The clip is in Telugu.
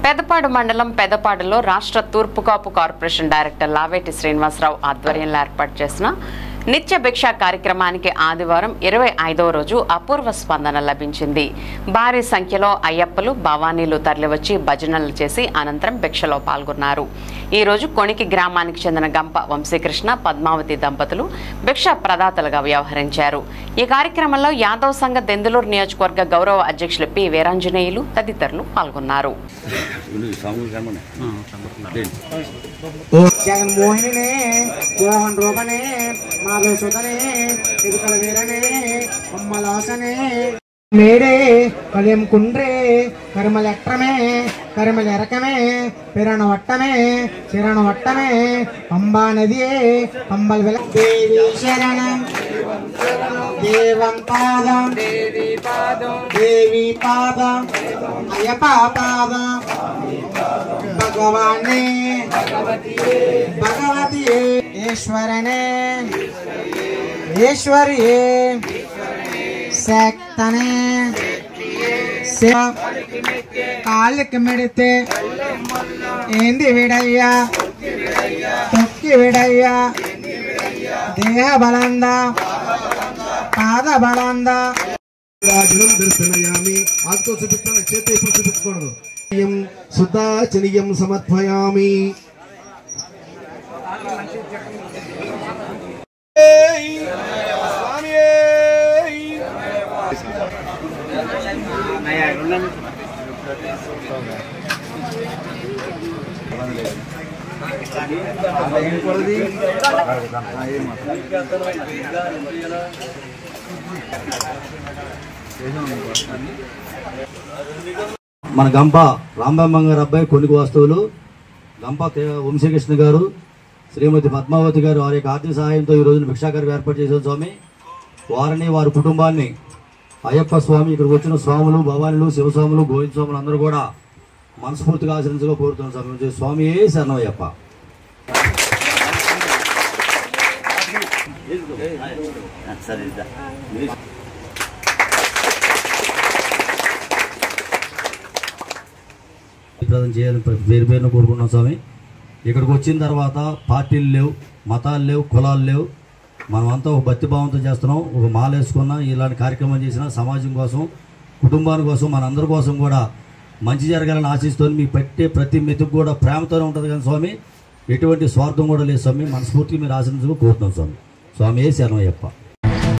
పెదపాడు మండలం పెదపాడులో రాష్ట్ర తూర్పు కాపు కార్పొరేషన్ డైరెక్టర్ లావేటి శ్రీనివాసరావు ఆధ్వర్యంలో ఏర్పాటు చేసిన నిత్య భిక్ష కార్యక్రమానికి ఆదివారం 25వ రోజు అపూర్వ స్పందన లభించింది. భారీ సంఖ్యలో అయ్యప్పలు భవానీలు తరలివచ్చి భజనలు చేసి అనంతరం భిక్షలో పాల్గొన్నారు. ఈ రోజు కొణికి గ్రామానికి చెందిన గంప వంశీకృష్ణ పద్మావతి దంపతులు భిక్ష ప్రదాతలుగా వ్యవహరించారు. ఈ కార్యక్రమంలో యాదవ్ సంఘ దెందులూరు నియోజకవర్గ గౌరవ అధ్యక్షులు పి వీరాంజనేయులు తదితరులు పాల్గొన్నారు. మేడే కళ్యం కుండ్రే కరిమలెట్రమే కరిమలెరకమే పిరణు వట్టమే చిరణు వట్టమే పంబా నదియే పంబల్ వెల దేవి శరణం దేవం పాదం దేవి పాదం అయ్యప్ప పాదం భగవానే భగవతియే ఈశ్వరనే ఈశ్వరియే శక్తనే కాళ్ళకి మెడితే ఏంది విడయ్యా తొక్కి విడయ్యా దేహ బలంద పాద బలంద రాజనం దర్శనయామి ఆతో చూపిస్తాను చేతి ఇప్పుడు చూపించకూడదు శుద్ధాచనీయం సమర్పయామి. మన గంప రాంబాబమ్మ గారు అబ్బాయి కొన్ని వస్తువులు గంప వంశీకృష్ణ గారు శ్రీమతి పద్మావతి గారు వారి యొక్క ఆర్థిక సహాయంతో ఈ రోజున భిక్షాకారం ఏర్పాటు చేసిన స్వామి వారిని వారి కుటుంబాన్ని అయ్యప్ప స్వామి ఇక్కడికి వచ్చిన స్వాములు భవానులు శివస్వాములు గోవింద స్వాములు అందరూ కూడా మనస్ఫూర్తిగా ఆచరించగా కోరుతున్న స్వామి స్వామి శరణయ్యప్ప. చేయాలని పేరు పేరును కోరుకున్నాం స్వామి. ఇక్కడికి వచ్చిన తర్వాత పార్టీలు లేవు, మతాలు లేవు, కులాలు లేవు. మనమంతా ఒక భక్తిభావంతో చేస్తున్నాం. ఒక మాల వేసుకున్నా ఇలాంటి కార్యక్రమం చేసినా సమాజం కోసం కుటుంబాని కోసం మనందరి కోసం కూడా మంచి జరగాలని ఆశిస్తూ మీకు పెట్టే ప్రతి మెతుకు కూడా ప్రేమతోనే ఉంటుంది కానీ స్వామి ఎటువంటి స్వార్థం కూడా లేదు స్వామి. మనస్ఫూర్తిగా మీరు ఆశించుకో కోరుతున్నాం స్వామి. స్వామి శరణయ్యప్ప.